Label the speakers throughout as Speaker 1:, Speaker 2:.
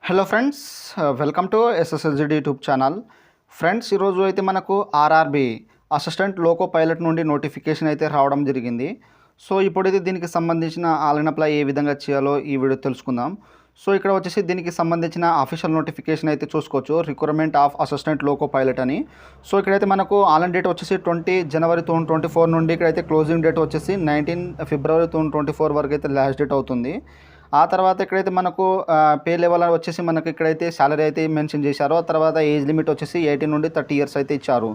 Speaker 1: Hello friends, welcome to SSSGD YouTube channel. Friends, ఈరోజు అయితే మనకు ఆర్ఆర్బి అసిస్టెంట్ లోకో పైలట్ నుండి నోటిఫికేషన్ అయితే రావడం జరిగింది. సో ఇప్పుడైతే దీనికి సంబంధించిన ఆన్లైన్ అప్లై ఏ విధంగా చేయాలో ఈ వీడియో తెలుసుకుందాం. సో ఇక్కడ వచ్చేసి దీనికి సంబంధించిన అఫీషియల్ నోటిఫికేషన్ అయితే చూసుకోవచ్చు, recruitment of assistant loco pilot అని. సో ఇక్కడైతే మనకు ఆన్లైన్ డేట్ వచ్చేసి 20 జనవరి 2024 నుండి ఇక్కడైతే క్లోజింగ్ డేట్ వచ్చేసి 19 ఫిబ్రవరి 2024 వరకు అయితే లాస్ట్ డేట్ అవుతుంది. ఆ తర్వాత ఇక్కడైతే మనకు పే లెవెల్ వచ్చేసి మనకి ఇక్కడైతే సాలరీ అయితే మెన్షన్ చేశారు. ఆ తర్వాత ఏజ్ లిమిట్ వచ్చేసి 18 నుండి 30 ఇయర్స్ అయితే ఇచ్చారు.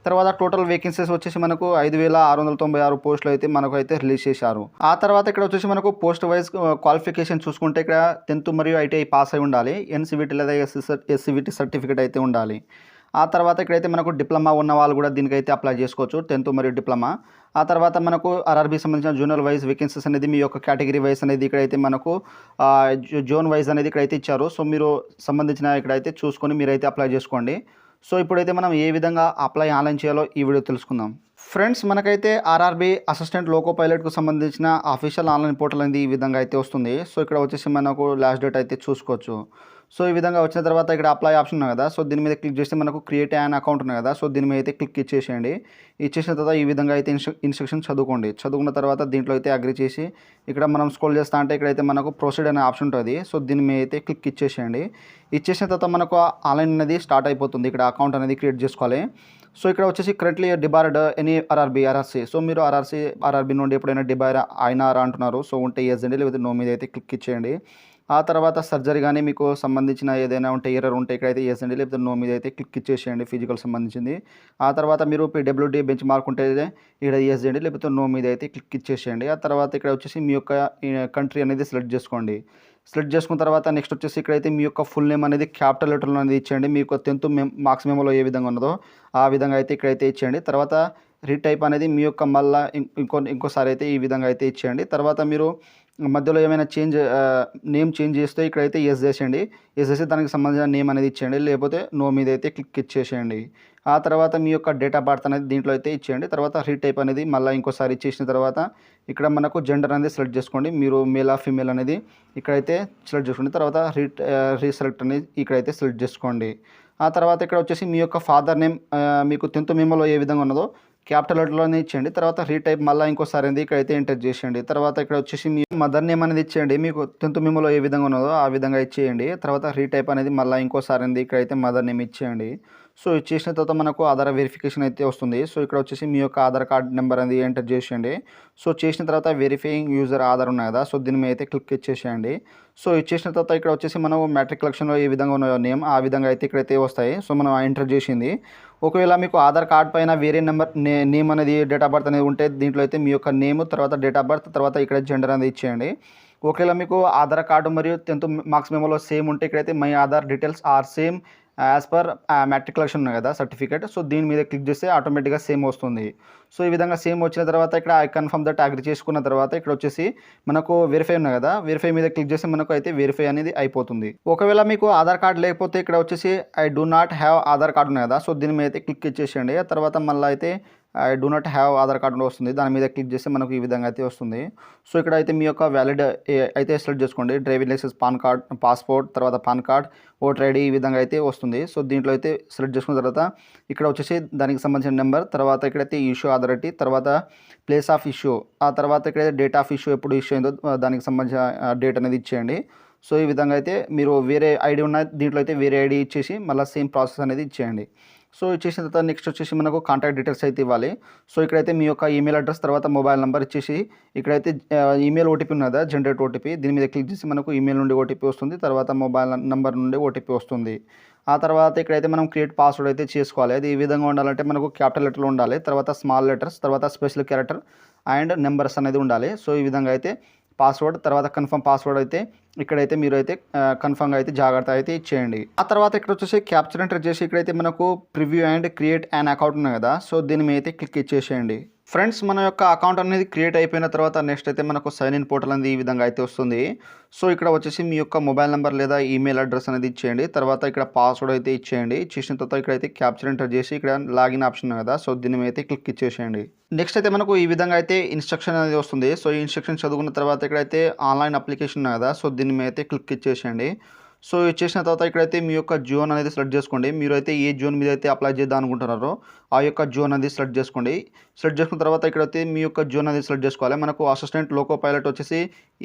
Speaker 1: తర్వాత టోటల్ వేకెన్సీస్ వచ్చేసి మనకు 5696 పోస్టులు అయితే మనకు అయితే రిలీజ్ చేశారు. ఆ తర్వాత ఇక్కడ వచ్చేసి మనకు పోస్ట్ వైజ్ క్వాలిఫికేషన్ చూసుకుంటే ఇక్కడ 10th మరియు ఐటీఐ పాస్ అయి ఉండాలి. ఎన్సీవీటీ లేదా ఎస్సీవీటీ సర్టిఫికేట్ అయితే ఉండాలి. ఆ తర్వాత ఇక్కడైతే మనకు డిప్లొమా ఉన్న వాళ్ళు కూడా దీనికైతే అప్లై చేసుకోవచ్చు, 10th మరియు డిప్లొమా. ఆ తర్వాత మనకు ఆర్ఆర్బీ సంబంధించిన జోనల్ వైజ్ వేకెన్సీస్ అనేది మీ యొక్క కేటగిరీ వైజ్ అనేది ఇక్కడైతే మనకు జోన్ వైజ్ అనేది ఇక్కడైతే ఇచ్చారు. సో మీరు సంబంధించిన ఇక్కడైతే చూసుకొని మీరైతే అప్లై చేసుకోండి. సో ఇప్పుడైతే మనం ఏ విధంగా అప్లై ఆన్లైన్ చేయాలో ఈ వీడియో తెలుసుకుందాం. ఫ్రెండ్స్, మనకైతే ఆర్ఆర్బీ అసిస్టెంట్ లోకో పైలట్కు సంబంధించిన అఫీషియల్ ఆన్లైన్ పోర్టల్ అనేది ఈ విధంగా అయితే వస్తుంది. సో ఇక్కడ వచ్చేసి మనకు లాస్ట్ డేట్ అయితే చూసుకోవచ్చు. సో ఈ విధంగా వచ్చిన తర్వాత ఇక్కడ అప్లై ఆప్షన్ ఉంది కదా, సో దీని మీద క్లిక్ చేస్తే మనకు క్రియేట్ యాన్ అకౌంట్ ఉంది కదా, సో దీని మీద అయితే క్లిక్ ఇచ్చేసేయండి. ఇచ్చేసిన తర్వాత ఈ విధంగా అయితే ఇన్స్ట్రక్షన్ చదువుకోండి. చదువుకున్న తర్వాత దీంట్లో అయితే అగ్రి చేసి ఇక్కడ మనం స్క్రోల్ చేస్తా అంటే ఇక్కడైతే మనకు ప్రొసీడ్ అనే ఆప్షన్ ఉంటుంది. సో దీని మీద అయితే క్లిక్ ఇచ్చేసేయండి. ఇచ్చేసిన తర్వాత మనకు ఆన్లైన్ అనేది స్టార్ట్ అయిపోతుంది. ఇక్కడ అకౌంట్ అనేది క్రియేట్ చేసుకోవాలి. సో ఇక్కడ వచ్చేసి currently debarred any RRB. So మీరు ఆర్ఆర్బీ నుండి ఎప్పుడైనా డిబార్ అయినారా అంటున్నారు. సో ఉంటే ఎస్ అండి, లేకపోతే నో మీద అయితే క్లిక్ ఇచ్చేయండి. ఆ తర్వాత సర్జరీ కానీ మీకు సంబంధించిన ఏదైనా ఉంటే ఎర్రర్ ఉంటే ఇక్కడైతే ఎస్ అండి, లేకపోతే నో మీద అయితే క్లిక్ ఇచ్చేసేయండి, ఫిజికల్ సంబంధించింది. ఆ తర్వాత మీరు పీడబ్ల్యూడీ బెంచ్ మార్క్ ఉంటే ఇక్కడ ఎస్ అండి, లేకపోతే నో మీద అయితే క్లిక్ ఇచ్చేసేయండి. ఆ తర్వాత ఇక్కడ వచ్చేసి మీ యొక్క కంట్రీ అనేది సెలెక్ట్ చేసుకోండి. సెలెక్ట్ చేసుకున్న తర్వాత నెక్స్ట్ వచ్చేసి ఇక్కడైతే మీ యొక్క ఫుల్ నేమ్ అనేది క్యాపిటల్ లెటర్లో అనేది ఇచ్చేయండి. మీకు 10th మార్క్స్ మెమోలో ఏ విధంగా ఉన్నదో ఆ విధంగా అయితే ఇక్కడైతే ఇచ్చేయండి. తర్వాత రీటైప్ అనేది మీ యొక్క మళ్ళీ ఇంకోసారి అయితే ఈ విధంగా అయితే ఇచ్చేయండి. తర్వాత మీరు మధ్యలో ఏమైనా నేమ్ చేంజ్ చేస్తే ఇక్కడైతే ఎస్ చేసేయండి. ఎస్ చేసి దానికి సంబంధించిన నేమ్ అనేది ఇచ్చేయండి, లేకపోతే నో మీద అయితే క్లిక్ ఇచ్చేసేయండి. ఆ తర్వాత మీ యొక్క డేట్ ఆఫ్ బర్త్ అనేది దీంట్లో అయితే ఇచ్చేయండి. తర్వాత రీటైప్ అనేది మళ్ళీ ఇంకోసారి ఇచ్చేసిన తర్వాత ఇక్కడ మనకు జెండర్ అనేది సెలెక్ట్ చేసుకోండి. మీరు మేల్ ఆ ఫీమేల్ అనేది ఇక్కడైతే సెలెక్ట్ చేసుకోండి. తర్వాత రీసెలెక్ట్ అనేది ఇక్కడైతే సెలెక్ట్ చేసుకోండి. ఆ తర్వాత ఇక్కడ వచ్చేసి మీ యొక్క ఫాదర్ నేమ్ మీకు 10th మెమోలో ఏ విధంగా ఉన్నదో క్యాపిటల్ లెటర్లోనే ఇచ్చేయండి. తర్వాత రీటైప్ మళ్ళీ ఇంకోసారి అనేది ఇక్కడైతే ఎంటర్ చేసేయండి. తర్వాత ఇక్కడ వచ్చేసి మీ మదర్ నేమ్ అనేది ఇచ్చేయండి. మీకు 10th మెమోలో ఏ విధంగా ఉన్నదో ఆ విధంగా ఇచ్చేయండి. తర్వాత రీటైప్ అనేది మళ్ళీ ఇంకోసారి అనేది ఇక్కడైతే మదర్ నేమ్ ఇచ్చేయండి. సో ఇచ్చేసిన తర్వాత మనకు ఆధార్ వెరిఫికేషన్ అయితే వస్తుంది. సో ఇక్కడ వచ్చేసి మీ యొక్క ఆధార్ కార్డ్ నెంబర్ అనేది ఎంటర్ చేసేయండి. సో చేసిన తర్వాత వెరిఫైయింగ్ యూజర్ ఆధార్ ఉన్నాయి కదా, సో దీని మీద అయితే క్లిక్ ఇచ్చేసేయండి. సో ఇచ్చేసిన తర్వాత ఇక్కడ వచ్చేసి మనం మ్యాట్రికులేషన్లో ఏ విధంగా ఉన్నాయో నేమ్ ఆ విధంగా అయితే ఇక్కడైతే వస్తాయి. సో మనం ఎంటర్ చేసింది. ఒకవేళ మీకు ఆధార్ కార్డ్ పైన వేరే నెంబర్ నేమ్ అనేది డేట్ ఆఫ్ బర్త్ అనేది ఉంటే దీంట్లో అయితే మీ యొక్క నేమ్ తర్వాత డేట్ ఆఫ్ బర్త్ తర్వాత ఇక్కడ జెండర్ అనేది ఇచ్చేయండి. ఒకవేళ మీకు ఆధార్ కార్డు మరియు 10th మార్క్స్ మెమోలో సేమ్ ఉంటే ఇక్కడైతే my Aadhaar details are same as per matriculation ఉన్నాయి కదా సర్టిఫికేట్, సో దీని మీద క్లిక్ చేస్తే ఆటోమేటిక్గా సేమ్ వస్తుంది. సో ఈ విధంగా సేమ్ వచ్చిన తర్వాత ఇక్కడ ఐ కన్ఫర్మ్ దట్ అగ్రి చేసుకున్న తర్వాత ఇక్కడ వచ్చేసి మనకు వెరిఫై ఉన్నాయి కదా, వెరిఫై మీద క్లిక్ చేస్తే మనకు అయితే వెరిఫై అనేది అయిపోతుంది. ఒకవేళ మీకు ఆధార్ కార్డ్ లేకపోతే ఇక్కడ వచ్చేసి I do not have Aadhaar card ఉన్నాయి కదా, సో దీని మీద అయితే క్లిక్ ఇచ్చేసేయండి. ఆ తర్వాత మళ్ళీ అయితే I do not have Aadhaar card వస్తుంది, దాని మీద క్లిక్ చేస్తే మనకు ఈ విధంగా అయితే వస్తుంది. సో ఇక్కడ అయితే మీ యొక్క వ్యాలిడ్ అయితే సెలెక్ట్ చేసుకోండి. Driving licence, PAN card, passport, తర్వాత పాన్ కార్డ్, ఓటర్ ఐడి ఈ విధంగా అయితే వస్తుంది. సో దీంట్లో అయితే సెలెక్ట్ చేసుకున్న తర్వాత ఇక్కడ వచ్చేసి దానికి సంబంధించిన నెంబర్, తర్వాత ఇక్కడైతే ఇష్యూ అథారిటీ, తర్వాత ప్లేస్ ఆఫ్ ఇష్యూ, ఆ తర్వాత ఇక్కడైతే డేట్ ఆఫ్ ఇష్యూ ఎప్పుడు ఇష్యూ అయిందో దానికి సంబంధించిన డేట్ అనేది ఇచ్చేయండి. సో ఈ విధంగా అయితే మీరు వేరే ఐడి ఉన్న దీంట్లో అయితే వేరే ఐడి ఇచ్చేసి మళ్ళీ సేమ్ ప్రాసెస్ అనేది ఇచ్చేయండి. సో ఇచ్చేసిన తర్వాత నెక్స్ట్ వచ్చేసి మనకు కాంటాక్ట్ డీటెయిల్స్ అయితే ఇవ్వాలి. సో ఇక్కడైతే మీ యొక్క ఈమెయిల్ అడ్రస్ తర్వాత మొబైల్ నెంబర్ ఇచ్చేసి ఇక్కడైతే ఈమెయిల్ ఓటీపీ ఉన్నదా జనరేట్ ఓటీపీ, దీని మీద క్లిక్ చేసి మనకు ఈమెయిల్ నుండి ఓటీపీ వస్తుంది, తర్వాత మొబైల్ నెంబర్ నుండి ఓటీపీ వస్తుంది. ఆ తర్వాత ఇక్కడైతే మనం క్రియేట్ పాస్వర్డ్ అయితే చేసుకోవాలి. అది ఈ విధంగా ఉండాలంటే మనకు క్యాపిటల్ లెటర్లో ఉండాలి, తర్వాత స్మాల్ లెటర్స్, తర్వాత స్పెషల్ క్యారెక్టర్ అండ్ నెంబర్స్ అనేది ఉండాలి. సో ఈ విధంగా అయితే పాస్వర్డ్ తర్వాత కన్ఫర్మ్ పాస్వర్డ్ అయితే ఇక్కడైతే మీరు అయితే కన్ఫర్మ్గా అయితే జాగ్రత్త అయితే ఇచ్చేయండి. ఆ తర్వాత ఇక్కడ వచ్చేసి క్యాప్చర్ ఎంటర్ చేసి ఇక్కడైతే మనకు preview and create an account ఉన్నాయి కదా, సో దీని మీద అయితే క్లిక్ ఇచ్చేసేయండి. ఫ్రెండ్స్, మన యొక్క అకౌంట్ అనేది క్రియేట్ అయిపోయిన తర్వాత నెక్స్ట్ అయితే మనకు సైన్ ఇన్ పోర్టల్ అనేది ఈ విధంగా అయితే వస్తుంది. సో ఇక్కడ వచ్చేసి మీ యొక్క మొబైల్ నెంబర్ లేదా ఈమెయిల్ అడ్రస్ అనేది ఇచ్చేయండి. తర్వాత ఇక్కడ పాస్వర్డ్ అయితే ఇచ్చేయండి. ఇచ్చేసిన తర్వాత ఇక్కడైతే క్యాప్చర్ ఎంటర్ చేసి ఇక్కడ లాగిన్ ఆప్షన్ ఉంది కదా, సో దీని మీద అయితే క్లిక్ ఇచ్చేసేయండి. నెక్స్ట్ అయితే మనకు ఈ విధంగా అయితే ఇన్స్ట్రక్షన్ అనేది వస్తుంది. సో ఈ ఇన్స్ట్రక్షన్ చదువుకున్న తర్వాత ఇక్కడైతే ఆన్లైన్ అప్లికేషన్ ఉంది కదా, సో దీని మీద అయితే క్లిక్ ఇచ్చేసేయండి. సో ఇది చేసిన తర్వాత ఇక్కడైతే మీ యొక్క జోన్ అనేది సెలెక్ట్ చేసుకోండి. మీరైతే ఏ జోన్ మీద అయితే అప్లై చేద్దాం అనుకుంటున్నారో ఆ యొక్క జోన్ అనేది సెలెక్ట్ చేసుకోండి. సెలెక్ట్ చేసుకున్న తర్వాత ఇక్కడైతే మీ యొక్క జోన్ అనేది సెలెక్ట్ చేసుకోవాలి. మనకు అసిస్టెంట్ లోకో పైలట్ వచ్చేసి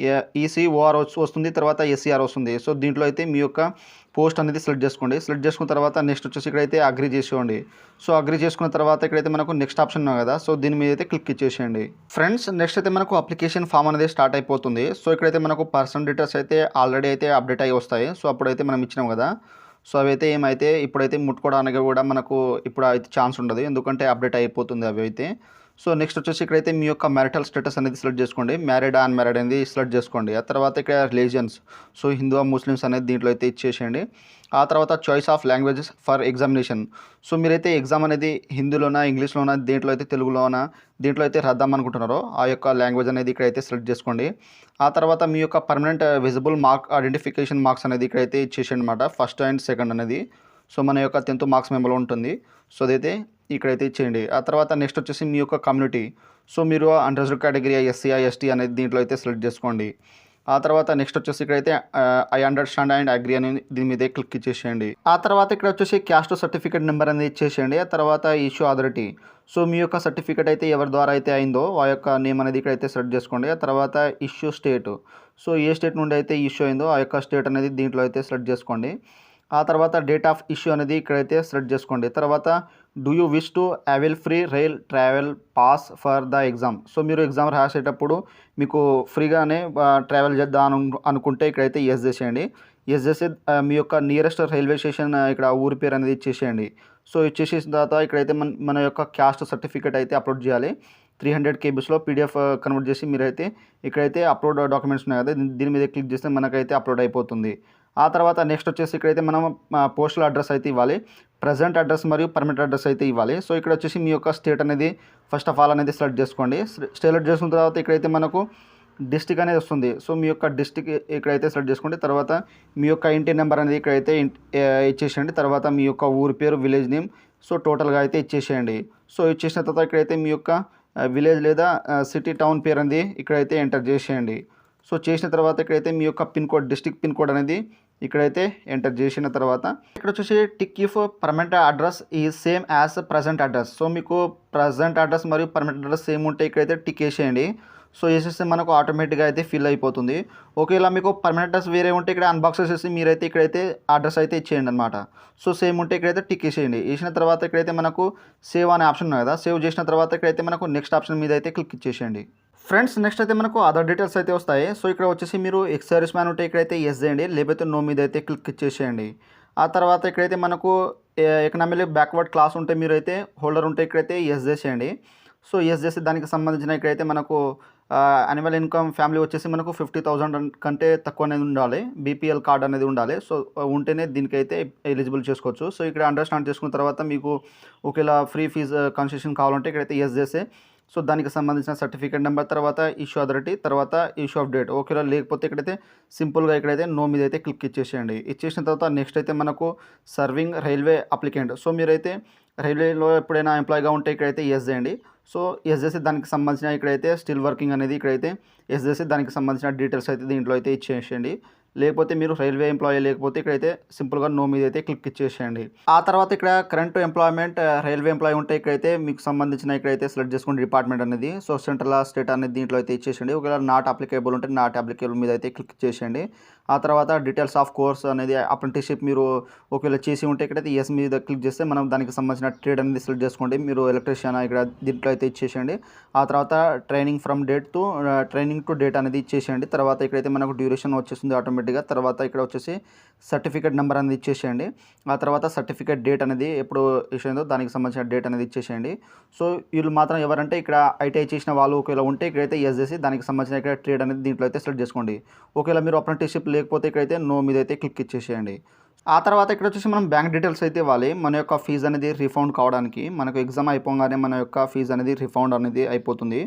Speaker 1: ఈసీఓఆర్ వస్తుంది, తర్వాత ఎస్సీఆర్ వస్తుంది. సో దీంట్లో అయితే మీ యొక్క పోస్ట్ అనేది సెలెక్ట్ చేసుకోండి. సెలెక్ట్ చేసుకున్న తర్వాత నెక్స్ట్ వచ్చేసి ఇక్కడైతే అగ్రీ చేసేయండి. సో అగ్రీ చేసుకున్న తర్వాత ఇక్కడైతే మనకు నెక్స్ట్ ఆప్షన్ ఉంది కదా, సో దీని మీద అయితే క్లిక్ ఇచ్చేసేయండి. ఫ్రెండ్స్ నెక్స్ట్ అయితే మనకు అప్లికేషన్ ఫామ్ అనేది స్టార్ట్ అయిపోతుంది. సో ఇక్కడైతే మనకు పర్సనల్ డీటెయిల్స్ అయితే ఆల్రెడీ అయితే అప్డేట్ అయ్యి వస్తాయి. సో అప్పుడైతే మనం ఇచ్చినాం కదా, సో అవైతే ఏమైతే ఇప్పుడైతే ముట్టుకోవడానికి కూడా మనకు ఇప్పుడు అయితే ఛాన్స్ ఉండదు, ఎందుకంటే అప్డేట్ అయిపోతుంది అవి అయితే. సో నెక్స్ట్ వచ్చేసి ఇక్కడైతే మీ యొక్క మ్యారిటల్ స్టేటస్ అనేది సెలెక్ట్ చేసుకోండి. మ్యారీడ్ అన్మ్యారీడ్ అనేది సెలెక్ట్ చేసుకోండి. ఆ తర్వాత ఇక్కడ రిలీజియన్స్, సో హిందూ ముస్లిమ్స్ అనేది దీంట్లో అయితే ఇచ్చేసేయండి. ఆ తర్వాత choice of languages for examination, so మీరైతే ఎగ్జామ్ అనేది హిందీలోనా ఇంగ్లీష్లోనా దేంట్లో అయితే తెలుగులోనా దీంట్లో అయితే రాద్దాం అనుకుంటున్నారో ఆ యొక్క లాంగ్వేజ్ అనేది ఇక్కడైతే సెలెక్ట్ చేసుకోండి. ఆ తర్వాత మీ యొక్క permanent visible mark identification marks అనేది ఇక్కడైతే ఇచ్చేసేయండి అనమాట, ఫస్ట్ అండ్ సెకండ్ అనేది. సో మన యొక్క 10th మార్క్స్ మెమోలో ఉంటుంది. సో అదైతే ఇక్కడైతే ఇచ్చేయండి. ఆ తర్వాత నెక్స్ట్ వచ్చేసి మీ యొక్క కమ్యూనిటీ, సో మీరు అన్రిజర్వ్డ్ కేటగిరీ ఎస్సీ ఎస్టీ అనేది దీంట్లో అయితే సెలెక్ట్ చేసుకోండి. ఆ తర్వాత నెక్స్ట్ వచ్చేసి ఇక్కడైతే ఐ అండర్స్టాండ్ అండ్ అగ్రీ అని దీని మీదే క్లిక్ ఇచ్చేసేయండి. ఆ తర్వాత ఇక్కడ వచ్చేసి క్యాస్ట్ సర్టిఫికేట్ నెంబర్ అనేది ఇచ్చేసేయండి. ఆ తర్వాత ఇష్యూ అథారిటీ, సో మీ యొక్క సర్టిఫికేట్ అయితే ఎవరి ద్వారా అయితే అయిందో ఆ యొక్క నేమ్ అనేది ఇక్కడైతే సెలెక్ట్ చేసుకోండి. ఆ తర్వాత ఇష్యూ స్టేట్, సో ఏ స్టేట్ నుండి అయితే ఇష్యూ అయిందో ఆ యొక్క స్టేట్ అనేది దీంట్లో అయితే సెలెక్ట్ చేసుకోండి. ఆ తర్వాత డేట్ ఆఫ్ ఇష్యూ అనేది ఇక్కడైతే సెలెక్ట్ చేసుకోండి. తర్వాత do you wish to avail free rail travel pass for the exam, so మీరు ఎగ్జామ్ రాసేటప్పుడు మీకు ఫ్రీగానే ట్రావెల్ చేద్దాం అనుకుంటే ఇక్కడైతే ఎస్ చేసేయండి. ఎస్ చేసి మీ యొక్క నియరెస్ట్ రైల్వే స్టేషన్ ఇక్కడ ఊరి పేరు అనేది ఇచ్చేసేయండి. సో ఇచ్చేసేసిన తర్వాత ఇక్కడైతే మన యొక్క క్యాస్ట్ సర్టిఫికేట్ అయితే అప్లోడ్ చేయాలి. 300 KBస్లో పీడిఎఫ్ కన్వర్ట్ చేసి మీరైతే ఇక్కడైతే అప్లోడ్ డాక్యుమెంట్స్ ఉన్నాయి కదా, దీని మీద క్లిక్ చేస్తే మనకైతే అప్లోడ్ అయిపోతుంది. ఆ తర్వాత నెక్స్ట్ వచ్చేసి ఇక్కడైతే మనం పోస్టల్ అడ్రస్ అయితే ఇవ్వాలి, ప్రజెంట్ అడ్రస్ మరియు పర్మనెంట్ అడ్రస్ అయితే ఇవ్వాలి. సో ఇక్కడ వచ్చేసి మీ యొక్క స్టేట్ అనేది ఫస్ట్ ఆఫ్ ఆల్ అనేది సెలెక్ట్ చేసుకోండి. సెలెక్ట్ చేసుకున్న తర్వాత ఇక్కడైతే మనకు డిస్టిక్ అనేది వస్తుంది. సో మీ యొక్క డిస్టిక్ ఇక్కడైతే సెలెక్ట్ చేసుకోండి. తర్వాత మీ యొక్క ఇంటి నెంబర్ అనేది ఇక్కడైతే ఇచ్చేసేయండి. తర్వాత మీ యొక్క ఊరి పేరు, విలేజ్ నేమ్, సో టోటల్గా అయితే ఇచ్చేసేయండి. సో ఇచ్చేసిన తర్వాత ఇక్కడైతే మీ యొక్క విలేజ్ లేదా సిటీ టౌన్ పేరు అనేది ఇక్కడైతే ఎంటర్ చేసేయండి. సో చేసిన తర్వాత ఇక్కడైతే మీ యొక్క pin code, district pin code అనేది ఇక్కడైతే ఎంటర్ చేసిన తర్వాత ఇక్కడ వచ్చేసి టిక్ ఇఫ్ పర్మనెంట్ అడ్రస్ ఈ same as present address, so మీకు ప్రజెంట్ అడ్రస్ మరియు పర్మనెంట్ అడ్రస్ సేమ్ ఉంటే ఇక్కడైతే టిక్ వేసేయండి. సో వేసేస్తే మనకు ఆటోమేటిక్గా అయితే ఫిల్ అయిపోతుంది. ఒకవేళ మీకు పర్మనెంట్ అడ్రస్ వేరే ఉంటే ఇక్కడ అన్బాక్స్ చేసేసి మీరైతే ఇక్కడైతే అడ్రస్ అయితే ఇచ్చేయండి అనమాట. సో సేమ్ ఉంటే ఇక్కడైతే టిక్ వేసేయండి. వేసిన తర్వాత ఇక్కడైతే మనకు సేవ్ అనే ఆప్షన్ ఉంది కదా, సేవ్ చేసిన తర్వాత ఇక్కడైతే మనకు నెక్స్ట్ ఆప్షన్ మీద అయితే క్లిక్ ఇచ్చేసేయండి. ఫ్రెండ్స్ నెక్స్ట్ అయితే మనకు అదర్ డీటెయిల్స్ అయితే వస్తాయి. సో ఇక్కడ వచ్చేసి మీరు ఎక్స్ సర్వీస్ మ్యాన్ ఉంటే ఇక్కడైతే ఎస్ చేయండి, లేకపోతే నో మీద అయితే క్లిక్ ఇచ్చేసేయండి. ఆ తర్వాత ఇక్కడైతే మనకు ఎకనామికల్లీ బ్యాక్వర్డ్ క్లాస్ ఉంటే మీరైతే హోల్డర్ ఉంటే ఇక్కడైతే ఎస్ చేసేయండి. సో ఎస్ చేసి దానికి సంబంధించిన ఇక్కడైతే మనకు యాన్యువల్ ఇన్కమ్ ఫ్యామిలీ వచ్చేసి మనకు 50,000 కంటే తక్కువ అనేది ఉండాలి, బీపీఎల్ కార్డ్ అనేది ఉండాలి. సో ఉంటేనే దీనికైతే ఎలిజిబుల్ చేసుకోవచ్చు. సో ఇక్కడ అండర్స్టాండ్ చేసుకున్న తర్వాత మీకు ఒకవేళ ఫ్రీ ఫీజు కన్సెషన్ కావాలంటే ఇక్కడైతే ఎస్ చేస్తే సో దానికి సంబంధించిన సర్టిఫికేట్ నెంబర్, తర్వాత ఇష్యూ అథారిటీ, తర్వాత ఇష్యూ ఆఫ్ డేట్. ఓకేలా లేకపోతే ఇక్కడైతే సింపుల్గా ఇక్కడైతే నో మీద అయితే క్లిక్ ఇచ్చేసేయండి. ఇచ్చేసిన తర్వాత నెక్స్ట్ అయితే మనకు సర్వింగ్ రైల్వే అప్లికెంట్, సో మీరైతే రైల్వేలో ఎప్పుడైనా ఎంప్లాయీగా ఉంటే ఇక్కడైతే ఎస్ చేయండి. సో ఎస్ చేసి దానికి సంబంధించిన ఇక్కడైతే స్టిల్ వర్కింగ్ అనేది ఇక్కడైతే ఎస్ చేసి దానికి సంబంధించిన డీటెయిల్స్ అయితే దీంట్లో అయితే ఇచ్చేసేయండి. లేకపోతే మీరు రైల్వే ఎంప్లాయీ లేకపోతే ఇక్కడైతే సింపుల్గా నో మీద అయితే క్లిక్ ఇచ్చేసేయండి. ఆ తర్వాత ఇక్కడ కరెంట్ ఎంప్లాయ్మెంట్ రైల్వే ఎంప్లాయీ ఉంటే ఇక్కడైతే మీకు సంబంధించిన ఇక్కడైతే సెలెక్ట్ చేసుకోండి డిపార్ట్మెంట్ అనేది. సో సెంట్రల్ స్టేట్ అనేది దీంట్లో అయితే ఇచ్చేసేయండి. ఒకవేళ నాట్ అప్లికేబుల్ ఉంటే నాట్ అప్లికేబుల్ మీద అయితే క్లిక్ చేసేయండి. ఆ తర్వాత డీటెయిల్స్ ఆఫ్ కోర్స్ అనేది అప్రెంటిస్షిప్ మీరు ఒకవేళ చేసి ఉంటే ఇక్కడైతే ఎస్ మీద క్లిక్ చేస్తే మనం దానికి సంబంధించిన ట్రేడ్ అనేది సెలెక్ట్ చేసుకోండి. మీరు ఎలక్ట్రీషియన్ ఇక్కడ దీంట్లో అయితే ఇచ్చేసేయండి. ఆ తర్వాత training from date to training to date అనేది ఇచ్చేసేయండి. తర్వాత ఇక్కడైతే మనకు డ్యూరేషన్ వచ్చేస్తుంది ఆటోమేటిక్గా. తర్వాత ఇక్కడ వచ్చేసి సర్టిఫికేట్ నెంబర్ అనేది ఇచ్చేసేయండి. ఆ తర్వాత సర్టిఫికేట్ డేట్ అనేది ఎప్పుడు ఇచ్చేసిందో దానికి సంబంధించిన డేట్ అనేది ఇచ్చేసేయండి. సో వీళ్ళు మాత్రం ఎవరంటే ఇక్కడ ఐటీఐ చేసిన వాళ్ళు ఒకవేళ ఉంటే ఇక్కడైతే ఎస్ చేసి దానికి సంబంధించిన ఇక్కడ ట్రేడ్ అనేది దీంట్లో అయితే సెలెక్ట్ చేసుకోండి. ఒకవేళ మీరు అప్రెంటిస్షిప్ లేకపోతే ఇక్కడైతే నో మీద అయితే క్లిక్ ఇచ్చేసేయండి. ఆ తర్వాత ఇక్కడ వచ్చేసి మనం బ్యాంక్ డీటెయిల్స్ అయితే ఇవ్వాలి. మన యొక్క ఫీజు అనేది రిఫండ్ కావడానికి మనకు ఎగ్జామ్ అయిపోగానే మన యొక్క ఫీజు అనేది రిఫండ్ అనేది అయిపోతుంది.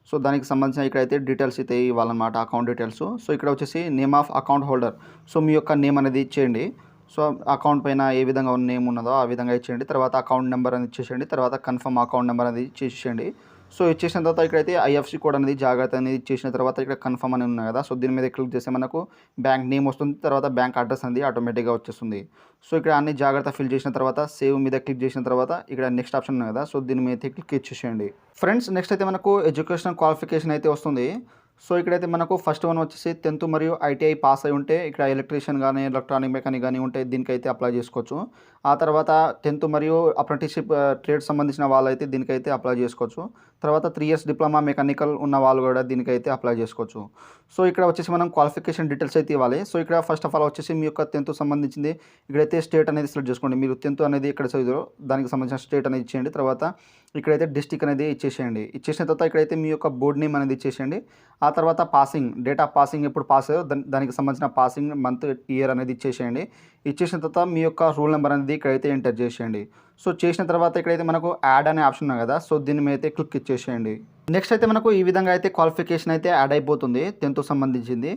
Speaker 1: సో దానికి సంబంధించిన ఇక్కడైతే డీటెయిల్స్ అయితే ఇవ్వాలన్నమాట, అకౌంట్ డీటెయిల్స్. సో ఇక్కడ వచ్చేసి name of account holder, so మీ యొక్క నేమ్ అనేది ఇచ్చేయండి. సో అకౌంట్ పైన ఏ విధంగా నేమ్ ఉన్నదో ఆ విధంగా ఇచ్చేయండి. తర్వాత అకౌంట్ నెంబర్ అనేది ఇచ్చేసేయండి. తర్వాత కన్ఫర్మ్ అకౌంట్ నెంబర్ అనేది ఇచ్చేసేయండి. సో ఇచ్చేసిన తర్వాత ఇక్కడైతే ఐఎఫ్ఎస్సి కోడ్ అనేది జాగ్రత్త అనేది ఇచ్చేసిన తర్వాత ఇక్కడ కన్ఫర్మ్ అని ఉన్నాయి కదా. సో దీని మీద క్లిక్ చేస్తే మనకు బ్యాంక్ నేమ్ వస్తుంది, తర్వాత బ్యాంక్ అడ్రస్ అనేది ఆటోమేటిక్గా వచ్చేస్తుంది. సో ఇక్కడ అన్ని జాగ్రత్త ఫిల్ చేసిన తర్వాత సేవ్ మీద క్లిక్ చేసిన తర్వాత ఇక్కడ నెక్స్ట్ ఆప్షన్ ఉంది కదా. సో దీని మీద క్లిక్ ఇచ్చేసేయండి. ఫ్రెండ్స్ నెక్స్ట్ అయితే మనకు ఎడ్యుకేషన్ క్వాలిఫికేషన్ అయితే వస్తుంది. సో ఇక్కడైతే మనకు ఫస్ట్ వన్ వచ్చేసి 10th మరియు ఐటీఐ పాస్ అయి ఉంటే ఇక్కడ ఎలక్ట్రీషియన్ కానీ ఎలక్ట్రానిక్ మెకానిక్ కానీ ఉంటే దీనికైతే అప్లై చేసుకోవచ్చు. ఆ తర్వాత 10th మరియు అప్రెంటిస్షిప్ ట్రేడ్ సంబంధించిన వాళ్ళైతే దీనికైతే అప్లై చేసుకోవచ్చు. తర్వాత 3 years డిప్లొమా మెకానికల్ ఉన్న వాళ్ళు కూడా దీనికైతే అప్లై చేసుకోవచ్చు. సో ఇక్కడ వచ్చేసి మనం క్వాలిఫికేషన్ డీటెయిల్స్ అయితే ఇవ్వాలి. సో ఇక్కడ ఫస్ట్ ఆఫ్ ఆల్ వచ్చేసి మీ యొక్క 10th సంబంధించింది ఇక్కడైతే స్టేట్ అనేది సెలెక్ట్ చేసుకోండి. మీరు 10th అనేది ఎక్కడ చదివారో దానికి సంబంధించిన స్టేట్ అనేది ఇచ్చేయండి. తర్వాత ఇక్కడైతే డిస్టిక్ అనేది ఇచ్చేసేయండి. ఇచ్చేసిన తర్వాత ఇక్కడైతే మీ యొక్క బోర్డ్ నేమ్ అనేది ఇచ్చేసేయండి. ఆ తర్వాత పాసింగ్ డేట్ ఆఫ్ పాసింగ్ ఎప్పుడు పాస్ అయ్యో దానికి సంబంధించిన పాసింగ్ మంత్ ఇయర్ అనేది ఇచ్చేసేయండి. ఇచ్చేసిన తర్వాత మీ యొక్క రూల్ నెంబర్ అనేది ఇక్కడైతే ఎంటర్ చేసేయండి. సో చేసిన తర్వాత ఇక్కడైతే మనకు యాడ్ అనే ఆప్షన్ ఉంది కదా. సో దీని మీద అయితే క్లిక్ ఇచ్చేసేయండి. నెక్స్ట్ అయితే మనకు ఈ విధంగా అయితే క్వాలిఫికేషన్ అయితే యాడ్ అయిపోతుంది 10th సంబంధించింది.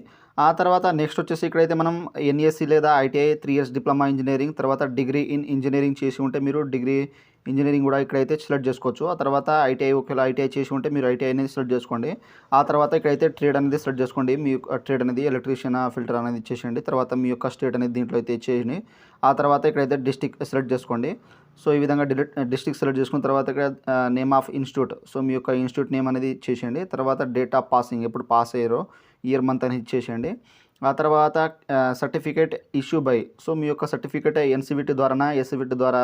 Speaker 1: ఆ తర్వాత నెక్స్ట్ వచ్చేసి ఇక్కడైతే మనం ఎన్ఈఎస్సి లేదా ఐటీఐ 3 years డిప్లొమా ఇంజనీరింగ్ తర్వాత డిగ్రీ ఇన్ ఇంజనీరింగ్ చేసి ఉంటే మీరు డిగ్రీ ఇంజనీరింగ్ కూడా ఇక్కడైతే సెలెక్ట్ చేసుకోవచ్చు. ఆ తర్వాత ఐటీఐ ఒకవేళ ఐటీఐ చేసి ఉంటే మీరు ఐటీఐ అనేది సెలెక్ట్ చేసుకోండి. ఆ తర్వాత ఇక్కడైతే ట్రేడ్ అనేది సెలెక్ట్ చేసుకోండి. మీ ట్రేడ్ అనేది ఎలక్ట్రీషియన్ ఫిల్టర్ అనేది ఇచ్చేసేయండి. తర్వాత మీ యొక్క స్టేట్ అనేది దీంట్లో అయితే ఇచ్చేయండి. ఆ తర్వాత ఇక్కడైతే డిస్టిక్ సెలెక్ట్ చేసుకోండి. సో ఈ విధంగా డిస్టిక్ సెలెక్ట్ చేసుకున్న తర్వాత ఇక్కడ నేమ్ ఆఫ్ ఇన్స్టిట్యూట్, సో మీ యొక్క ఇన్స్టిట్యూట్ నేమ్ అనేది ఇచ్చేసేయండి. తర్వాత డేట్ ఆఫ్ పాసింగ్ ఎప్పుడు పాస్ అయ్యారో ఇయర్ మంత్ అనేది ఇచ్చేసేయండి. ఆ తర్వాత సర్టిఫికేట్ ఇష్యూ బై, సో మీ యొక్క సర్టిఫికేట్ ఎన్సీవీటీ ద్వారానా ఎస్సీవీటీ ద్వారా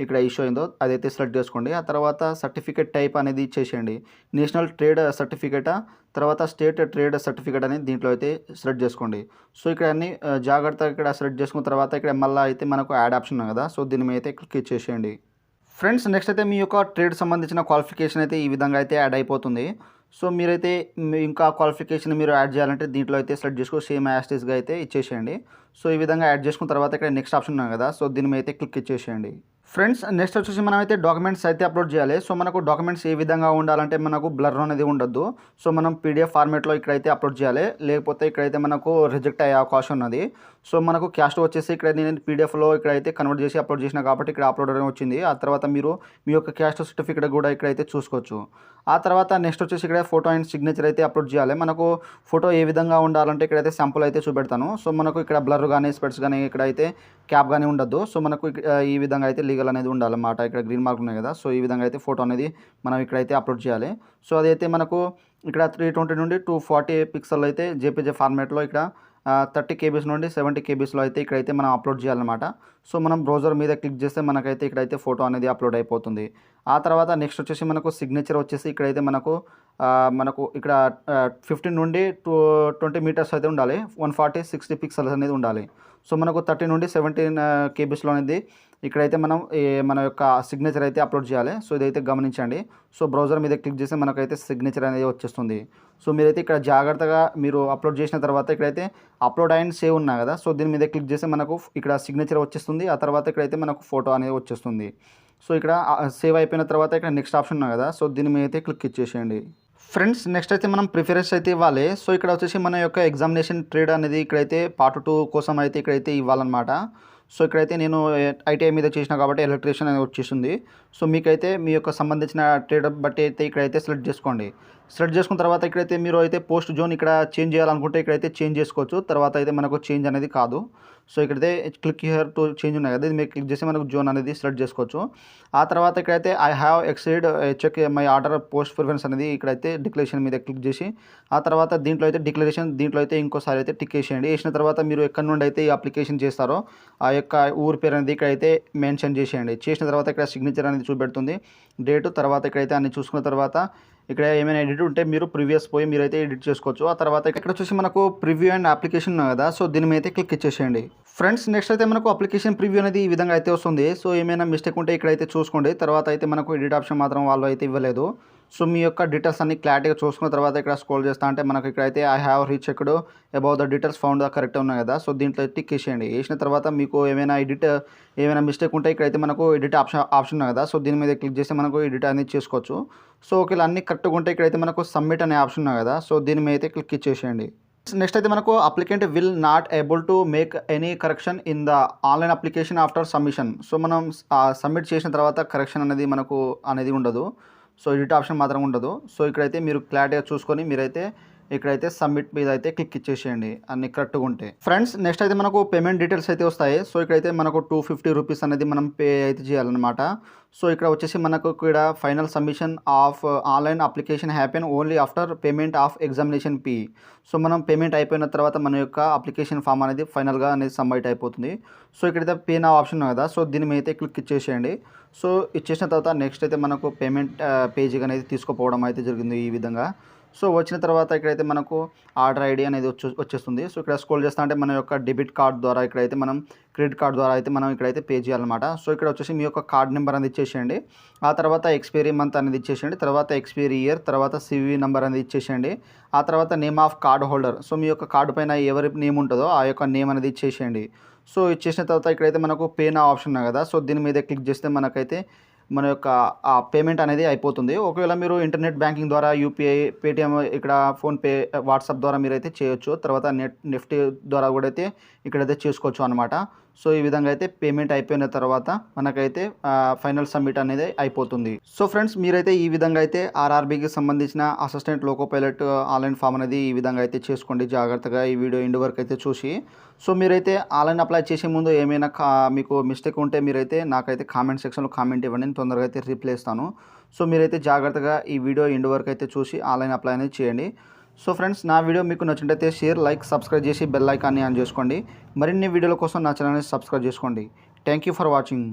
Speaker 1: ఇక్కడ ఇష్యూ అయిందో అదైతే సెలెక్ట్ చేసుకోండి. ఆ తర్వాత సర్టిఫికేట్ టైప్ అనేది ఇచ్చేసేయండి. నేషనల్ ట్రేడ్ సర్టిఫికేటా తర్వాత స్టేట్ ట్రేడ్ సర్టిఫికేట్ అనేది దీంట్లో అయితే సెలెక్ట్ చేసుకోండి. సో ఇక్కడ అన్ని జాగ్రత్తగా ఇక్కడ సెలెక్ట్ చేసుకున్న తర్వాత ఇక్కడ మళ్ళీ అయితే మనకు యాడ్ ఆప్షన్ ఉంది కదా. సో దీని మీద అయితే క్లిక్ ఇచ్చేసేయండి. ఫ్రెండ్స్ నెక్స్ట్ అయితే మీ యొక్క ట్రేడ్ సంబంధించిన క్వాలిఫికేషన్ అయితే ఈ విధంగా అయితే యాడ్ అయిపోతుంది. సో మీరైతే ఇంకా క్వాలిఫికేషన్ మీరు యాడ్ చేయాలంటే దీంట్లో అయితే సెలెక్ట్ చేసుకో సేమ్ యాస్టీస్గా అయితే ఇచ్చేసేయండి. సో ఈ విధంగా యాడ్ చేసుకున్న తర్వాత ఇక్కడ నెక్స్ట్ ఆప్షన్ ఉంది కదా. సో దీని మీద అయితే క్లిక్ ఇచ్చేసేయండి. ఫ్రెండ్స్ నెక్స్ట్ వచ్చేసి మనం అయితే డాక్యుమెంట్స్ అయితే అప్లోడ్ చేయాలి. సో మనకు డాక్యుమెంట్స్ ఏ విధంగా ఉండాలంటే మనకు బ్లర్ అనేది ఉండొద్దు. సో మనం పీడిఎఫ్ ఫార్మేట్లో ఇక్కడైతే అప్లోడ్ చేయాలి, లేకపోతే ఇక్కడైతే మనకు రిజెక్ట్ అయ్యే అవకాశం ఉన్నది. సో మనకు క్యాస్ట్ వచ్చేసి ఇక్కడ నేను పీడిఎఫ్లో ఇక్కడైతే కన్వర్ట్ చేసి అప్లోడ్ చేసిన కాబట్టి ఇక్కడ అప్లోడ్ అని వచ్చింది. ఆ తర్వాత మీరు మీ యొక్క క్యాస్ట్ సర్టిఫికేట్ కూడా ఇక్కడైతే చూసుకోవచ్చు. ఆ తర్వాత నెక్స్ట్ వచ్చేసి ఇక్కడ ఫోటో అండ్ సిగ్నేచర్ అయితే అప్లోడ్ చేయాలి. మనకు ఫోటో ఏ విధంగా ఉండాలంటే ఇక్కడైతే శాంపుల్ అయితే చూపెడతాను. సో మనకు ఇక్కడ బ్లర్ కానీ స్పెట్స్ కానీ ఇక్కడైతే క్యాప్ కానీ ఉండద్దు. సో మనకు ఈ విధంగా అయితే లీగల్ అనేది ఉండాలన్నమాట. ఇక్కడ గ్రీన్ మార్క్ ఉన్నాయి కదా. సో ఈ విధంగా అయితే ఫోటో అనేది మనం ఇక్కడైతే అప్లోడ్ చేయాలి. సో అదైతే మనకు ఇక్కడ 320 నుండి 240 పిక్సెల్ అయితే జేపీజే ఫార్మాట్లో ఇక్కడ 30 kbs నుండి 70 kbsలో అయితే ఇక్కడైతే మనం అప్లోడ్ చేయాలన్నమాట. సో మనం బ్రౌజర్ మీద క్లిక్ చేస్తే మనకైతే ఇక్కడైతే ఫోటో అనేది అప్లోడ్ అయిపోతుంది. ఆ తర్వాత నెక్స్ట్ వచ్చేసి మనకు సిగ్నేచర్ వచ్చేసి ఇక్కడైతే మనకు ఇక్కడ 15 నుండి 20 మీటర్స్ అయితే ఉండాలి. 140-60 పిక్సెల్స్ అనేది ఉండాలి. సో మనకు 30 నుండి 17 kbsలో అనేది ఇక్కడైతే మనం మన యొక్క సిగ్నేచర్ అయితే అప్లోడ్ చేయాలి. సో ఇదైతే గమనించండి. సో బ్రౌజర్ మీద క్లిక్ చేస్తే మనకైతే సిగ్నేచర్ అనేది వచ్చేస్తుంది. సో మీరైతే ఇక్కడ జాగ్రత్తగా మీరు అప్లోడ్ చేసిన తర్వాత ఇక్కడైతే అప్లోడ్ అండ్ సేవ్ ఉన్నాయి కదా. సో దీని మీద క్లిక్ చేస్తే మనకు ఇక్కడ సిగ్నేచర్ వచ్చేస్తుంది. ఆ తర్వాత ఇక్కడైతే మనకు ఫోటో అనేది వచ్చేస్తుంది. సో ఇక్కడ సేవ్ అయిపోయిన తర్వాత ఇక్కడ నెక్స్ట్ ఆప్షన్ ఉన్నాయి కదా. సో దీని మీద అయితే క్లిక్ ఇచ్చేసేయండి. ఫ్రెండ్స్ నెక్స్ట్ అయితే మనం ప్రిఫరెన్స్ అయితే ఇవ్వాలి. సో ఇక్కడ వచ్చేసి మన యొక్క ఎగ్జామినేషన్ ట్రేడ్ అనేది ఇక్కడైతే పార్ట్ 2 కోసం అయితే ఇక్కడైతే ఇవ్వాలన్నమాట. సో ఇక్కడైతే నేను ఐటీఐ మీద చేసిన కాబట్టి ఎలక్ట్రీషియన్ అనేది వచ్చేసింది. సో మీకైతే మీ యొక్క సంబంధించిన ట్రేడ్ బట్టి అయితే ఇక్కడైతే సెలెక్ట్ చేసుకోండి. సెలెక్ట్ చేసుకున్న తర్వాత ఇక్కడైతే మీరు అయితే పోస్ట్ జోన్ ఇక్కడ చేంజ్ చేయాలనుకుంటే ఇక్కడైతే చేంజ్ చేసుకోవచ్చు. తర్వాత అయితే మనకు చేంజ్ అనేది కాదు. సో ఇక్కడైతే క్లిక్ హియర్ టు చేంజ్ ఉన్నాయి కదా, ఇది మీరు క్లిక్ చేసి మనకు జోన్ అనేది సెలెక్ట్ చేసుకోవచ్చు. ఆ తర్వాత ఇక్కడైతే I have exceed check my order post preference అనేది ఇక్కడైతే డిక్లరేషన్ మీద క్లిక్ చేసి ఆ తర్వాత దీంట్లో అయితే డిక్లరేషన్ దీంట్లో అయితే ఇంకోసారి అయితే టిక్ వేసేయండి. వేసిన తర్వాత మీరు ఎక్కడి నుండి అయితే ఈ అప్లికేషన్ చేస్తారో ఆ యొక్క ఊరి పేరు అనేది ఇక్కడైతే మెన్షన్ చేసేయండి. చేసిన తర్వాత ఇక్కడ సిగ్నేచర్ అనేది చూపెడుతుంది, డేటు, తర్వాత ఇక్కడైతే అన్ని చూసుకున్న తర్వాత ఇక్కడ ఏమైనా ఎడిట్ ఉంటే మీరు ప్రీవియస్ పోయి మీరైతే ఎడిట్ చేసుకోవచ్చు. ఆ తర్వాత ఇక్కడ వచ్చేసి మనకు ప్రివ్యూ అండ్ అప్లికేషన్ ఉంది కదా. సో దీని మీద అయితే క్లిక్ ఇచ్చేసేయండి. ఫ్రెండ్స్ నెక్స్ట్ అయితే మనకు అప్లికేషన్ ప్రివ్యూ అనేది ఈ విధంగా అయితే వస్తుంది. సో ఏమైనా మిస్టేక్ ఉంటే ఇక్కడైతే చూసుకోండి. తర్వాత అయితే మనకు ఎడిట్ ఆప్షన్ మాత్రం వాళ్ళు అయితే ఇవ్వలేదు. సో మీ యొక్క డీటెయిల్స్ అన్ని క్లారిటీగా చూసుకున్న తర్వాత ఇక్కడ స్క్రోల్ చేస్తా అంటే మనకు ఇక్కడైతే I have రీచెక్డ్ about the details found the correct ఉన్నాయి కదా. సో దీంట్లో టిక్ వేసేయండి. వేసిన తర్వాత మీకు ఏమైనా మిస్టేక్ ఉంటే ఇక్కడైతే మనకు ఎడిట్ ఆప్షన్ ఉంది కదా. సో దీని మీద క్లిక్ చేస్తే మనకు ఎడిట్ అనేది చేసుకోవచ్చు. సో ఒకవేళ అన్ని కరెక్ట్గా ఉంటే ఇక్కడైతే మనకు సబ్మిట్ అనే ఆప్షన్ ఉంది కదా. సో దీని మీద అయితే క్లిక్ ఇచ్చేసేయండి. నెక్స్ట్ అయితే మనకు applicant will not able to make any correction in the online application after submission. So మనం సబ్మిట్ చేసిన తర్వాత కరెక్షన్ అనేది మనకు అనేది ఉండదు. సో ఎడిట్ ఆప్షన్ మాత్రం ఉండదు. సో ఇక్కడైతే మీరు క్లారిటీగా చూసుకొని మీరైతే ఇక్కడైతే సబ్మిట్ మీద అయితే క్లిక్ ఇచ్చేసేయండి అన్ని కరెక్ట్గా ఉంటే. ఫ్రెండ్స్ నెక్స్ట్ అయితే మనకు పేమెంట్ డీటెయిల్స్ అయితే వస్తాయి. సో ఇక్కడైతే మనకు 250 రూపీస్ అనేది మనం పే అయితే చేయాలన్నమాట. సో ఇక్కడ వచ్చేసి మనకు ఇక్కడ final submission of online application happen only after payment of examination fee. So మనం పేమెంట్ అయిపోయిన తర్వాత మన యొక్క అప్లికేషన్ ఫామ్ అనేది ఫైనల్గా అనేది సబ్మిట్ అయిపోతుంది. సో ఇక్కడైతే పే నా ఆప్షన్ ఉంది కదా, సో దీని మీద అయితే క్లిక్ ఇచ్చేసేయండి. సో ఇచ్చేసిన తర్వాత నెక్స్ట్ అయితే మనకు పేమెంట్ పేజీకి అనేది తీసుకుపోవడం అయితే జరిగింది ఈ విధంగా. సో వచ్చిన తర్వాత ఇక్కడైతే మనకు ఆర్డర్ ఐడి అనేది వచ్చేస్తుంది. సో ఇక్కడ స్క్రోల్ చేస్తా అంటే మన యొక్క డెబిట్ కార్డ్ ద్వారా ఇక్కడైతే మనం క్రెడిట్ కార్డ్ ద్వారా అయితే మనం ఇక్కడైతే పే చేయాలన్నమాట. సో ఇక్కడ వచ్చేసి మీ యొక్క కార్డ్ నెంబర్ అనేది ఇచ్చేసేయండి. ఆ తర్వాత ఎక్స్పైరీ మంత్ అనేది ఇచ్చేసేయండి. తర్వాత ఎక్స్పైరీ ఇయర్, తర్వాత సివి నెంబర్ అనేది ఇచ్చేసేయండి. ఆ తర్వాత name of card holder, so మీ యొక్క కార్డు పైన ఎవరి నేమ్ ఉంటుందో ఆ యొక్క నేమ్ అనేది ఇచ్చేసేయండి. సో ఇచ్చేసిన తర్వాత ఇక్కడైతే మనకు పే నా ఆప్షన్ ఉన్నాయి కదా, సో దీని మీద క్లిక్ చేస్తే మనకైతే మన యొక్క ఆ పేమెంట్ అనేది అయిపోతుంది. ఒకవేళ మీరు ఇంటర్నెట్ బ్యాంకింగ్ ద్వారా యూపీఐ, పేటిఎం, ఇక్కడ ఫోన్పే, వాట్సాప్ ద్వారా మీరైతే చేయొచ్చు. తర్వాత నెఫ్ట్ ద్వారా కూడా అయితే ఇక్కడైతే చేసుకోవచ్చు అనమాట. సో ఈ విధంగా అయితే పేమెంట్ అయిపోయిన తర్వాత మనకైతే ఫైనల్ సబ్మిట్ అనేది అయిపోతుంది. సో ఫ్రెండ్స్ మీరైతే ఈ విధంగా అయితే ఆర్ఆర్బీకి సంబంధించిన assistant loco pilot online form అనేది ఈ విధంగా అయితే చేసుకోండి జాగ్రత్తగా ఈ వీడియో ఎండ్ వరకు అయితే చూసి. సో మీరైతే ఆన్లైన్ అప్లై చేసే ముందు ఏమైనా మీకు మిస్టేక్ ఉంటే మీరైతే నాకైతే కామెంట్ సెక్షన్లో కామెంట్ ఇవ్వండి, నేను తొందరగా అయితే రిప్లై ఇస్తాను. సో మీరైతే జాగ్రత్తగా ఈ వీడియో ఎండ్ వరకు అయితే చూసి ఆన్లైన్ అప్లై అనేది చేయండి. సో ఫ్రెండ్స్ నా వీడియో మీకు నచ్చినట్లయితే షేర్, లైక్, సబ్స్క్రైబ్ చేసి బెల్ ఐకాన్ని ఆన్ చేసుకోండి. మరిన్ని వీడియోల కోసం నా ఛానల్ని సబ్స్క్రైబ్ చేసుకోండి. Thank you for watching.